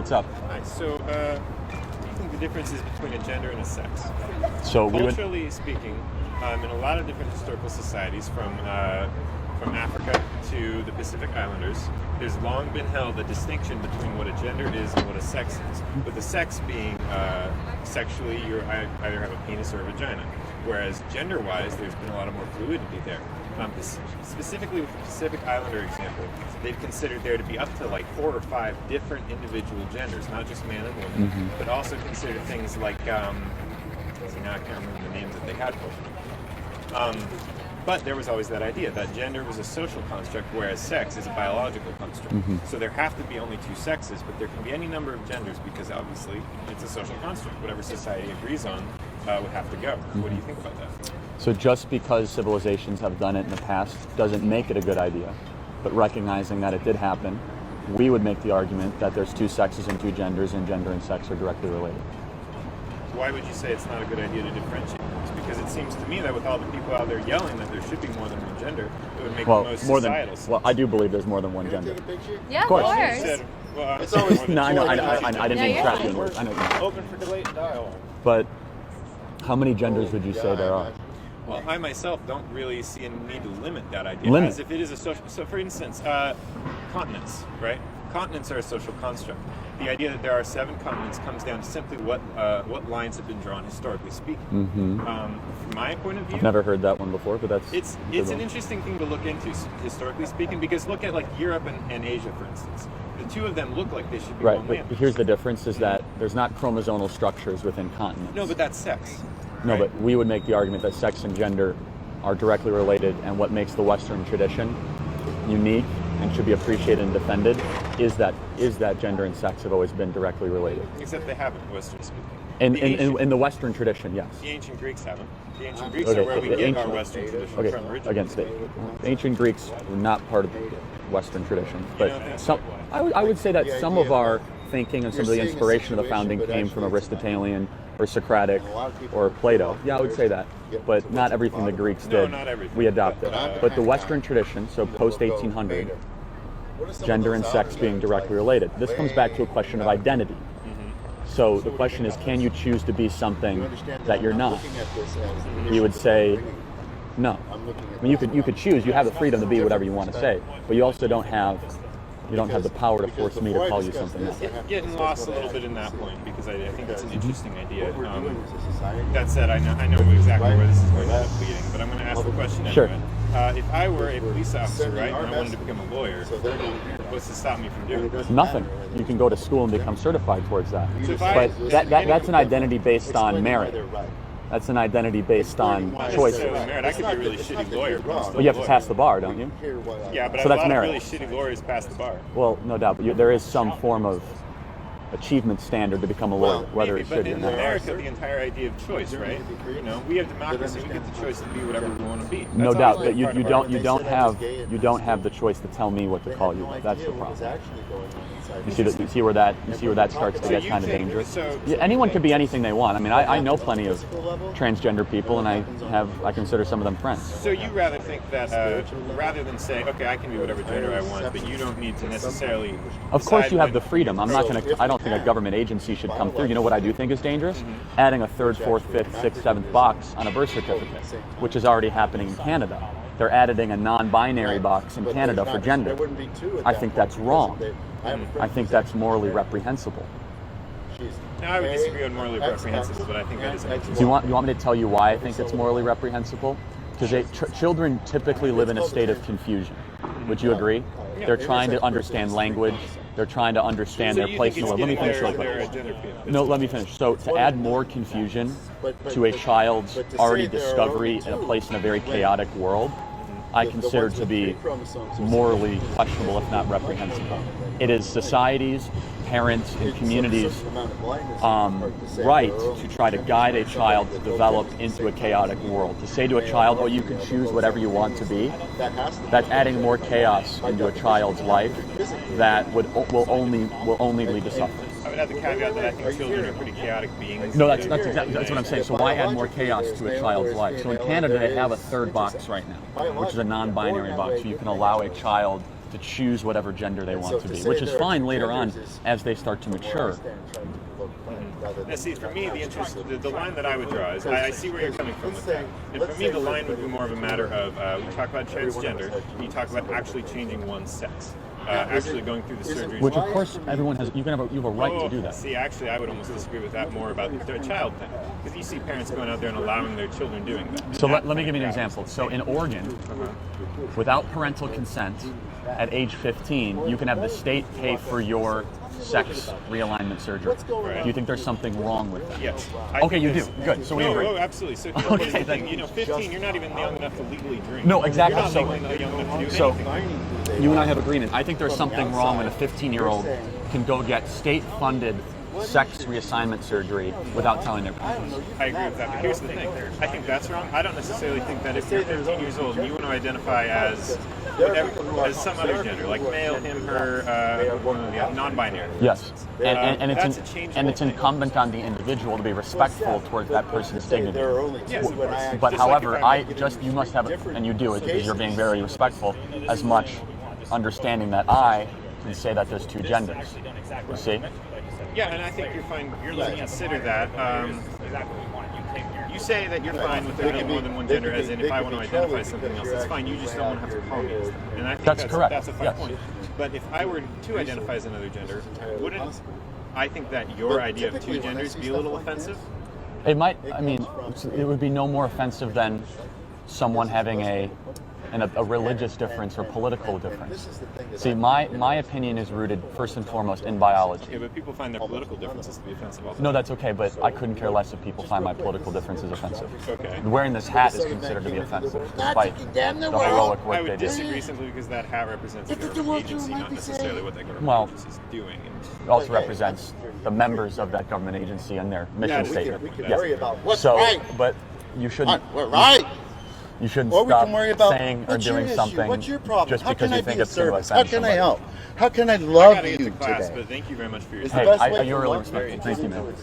What's up? Hi. So, what do you think the difference is between a gender and a sex? So we would, Culturally speaking, in a lot of different historical societies, from Africa to the Pacific Islanders, there's long been held a distinction between what a gender is and what a sex is. With the sex being sexually, you either have a penis or a vagina, whereas gender-wise, there's been a lot of more fluidity there. Specifically with the Pacific Islander example, they've considered there to be up to like 4 or 5 different individual genders, not just man and woman, but also considered things like, now I can't remember the names that they had for them. But there was always that idea that gender was a social construct, whereas sex is a biological construct. So there have to be only 2 sexes, but there can be any number of genders because obviously it's a social construct. Whatever society agrees on would have to go. What do you think about that? so just because civilizations have done it in the past doesn't make it a good idea. But recognizing that it did happen, we would make the argument that there's 2 sexes and 2 genders, and gender and sex are directly related. Why would you say it's not a good idea to differentiate this? Because it seems to me that with all the people out there yelling that there should be more than one gender, it would make the most societal sense. Well, I do believe there's more than one gender. Yeah, of course. course. It's always No, I didn't mean trap you in words. I know what you mean. open for debate and dialogue. But how many genders would you say there are? Well, I myself don't really see a need to limit that idea. Limit. As if it is a social... So, for instance, continents, right? Continents are a social construct. The idea that there are 7 continents comes down to simply what lines have been drawn historically speaking. From my point of view... I've never heard that one before, but that's... It's an interesting thing to look into, historically speaking, because look at like Europe and Asia, for instance. The 2 of them look like they should be Right, one but land. here's the difference, is that there's not chromosomal structures within continents. No, but that's sex. No, right? but we would make the argument that sex and gender are directly related, and what makes the Western tradition unique and should be appreciated and defended is that gender and sex have always been directly related. Except they haven't, Western speaking. In the Western tradition, yes. The ancient Greeks haven't. The ancient Greeks are where we get our Western tradition from originally. Against it. Ancient Greeks were not part of the Western tradition, but don't think some, so? I would say that some of our thinking and some of the inspiration of the founding came from Aristotelian or Socratic or Plato. Yeah, I would say that, but not everything the Greeks No, did not everything. we adopted. But the Western tradition, so post 1800, gender and sex being directly related. This comes back to a question of identity. So the question is, can you choose to be something that you're not? You would say, no. I mean, you could choose. You have the freedom to be whatever you want to say, but you also don't have the power to force me to call you something else. Getting lost a little bit in that point because I think it's an interesting idea. That said, I know exactly where this is going to end up leading, but I'm going to ask the question anyway. Sure. If I were a police officer, right, and I wanted to become a lawyer, what's to stop me from doing this? Nothing. You can go to school and become certified towards that. So if But that's an identity based on merit. That's an identity based on Not choice. necessarily merit. I could be a really shitty lawyer, but I'm still But you have a to lawyer. pass the bar, don't you? Yeah, but So a that's lot merit. of really shitty lawyers pass the bar. Well, no doubt, but there is some form of achievement standard to become a lawyer, whether Maybe, it but should or in not. America, the entire idea of choice, right? You know, we have democracy. We get the choice to be whatever we want to be. No That's doubt, always but been part of our you don't have the choice to tell me what to call you. That's the problem. You see where that starts to get kind of dangerous. Yeah, anyone can be anything they want. I mean, I know plenty of transgender people, and I consider some of them friends. So you rather think that rather than say, okay, I can be whatever gender I want, but you don't need to necessarily. Of course, decide you have when- the freedom. I don't think a government agency should come through. You know what I do think is dangerous? Adding a 3rd, 4th, 5th, 6th, 7th box on a birth certificate, which is already happening in Canada. They're adding a non-binary box in Canada for gender. I think that's wrong. I think that's morally reprehensible. Now, I would disagree on morally reprehensible, but I think that is interesting. Do you want me to tell you why I think it's morally reprehensible? Because children typically live in a state of confusion. Would you agree? They're trying to understand language. They're trying to understand their place in the world. Let me finish real quick. No, let me finish. So to add more confusion to a child's already discovery in a place in a very chaotic world, I consider to be morally questionable, if not reprehensible. It is society's, parents, and communities' right to try to guide a child to develop into a chaotic world. To say to a child, oh, you can choose whatever you want to be, that's adding more chaos into a child's life that will only lead to suffering. I would have the caveat that I think children are pretty chaotic beings. No, that's what I'm saying. So why add more chaos to a child's life? So in Canada, they have a 3rd box right now, which is a non-binary box. So you can allow a child to choose whatever gender they want to be, which is fine later on as they start to mature. Now, see, for me, the line that I would draw is I see where you're coming from with that. And for me, the line would be more of a matter of we talk about transgender, and you talk about actually changing one's sex. Actually going through the surgery. Which, of course, everyone has. You have a right to do that. See, actually, I would almost disagree with that more about the child thing, because you see parents going out there and allowing their children doing that. So let me give you an example. So in Oregon, without parental consent, at age 15, you can have the state pay for your sex realignment surgery. Right. Do you think there's something wrong with that? Yes. Okay, you do. Good. So we agree. Oh, absolutely. So here's the thing. 15, you're not even young enough to legally drink. No, exactly. You're not legally young enough to do So anything. you and I have agreement. I think there's something wrong when a 15-year-old can go get state-funded sex reassignment surgery without telling their parents. I agree with that, but here's the thing. I think that's wrong. I don't necessarily think that if you're 15 years old and you want to identify as some other gender, like male, him, her, non-binary. Yes, and it's incumbent on the individual to be respectful towards that person's dignity. Yes, of course. But Just however, like you must have, and you do it because you're being very respectful, as much understanding that I can say that there's two genders. You see? Yeah, and I think you're fine. You're to consider that. You say that you're fine with there being more than one gender, as in if I want to identify something else, that's fine. You just don't want to have to call me as that. And I think That's correct. That's a fine Yes. point. But if I were to identify as another gender, wouldn't I think that your idea of two genders be a little offensive? It might. I mean, it would be no more offensive than someone having a religious difference or political difference. See, my opinion is rooted first and foremost in biology. Yeah, but people find their political differences to be offensive also. No, that's okay, but I couldn't care less if people find my political differences offensive. Okay. Wearing this hat is considered to be offensive, despite the heroic I work they would do. disagree simply because that hat represents the government agency, not necessarily what that government Well, agency is doing. It also represents the members of that government agency and their mission statement. We can Yes. worry about what's So, right. but you shouldn't. We're right. You shouldn't Or we stop can worry about saying or what's your doing issue? something What's your problem? just How because can I you think be of it's going to service? How offend can I somebody. help? How can I I love gotta get you to class, today? but thank you very much for your It's time. the best Hey, way you're to really love respectful. Thank you, man.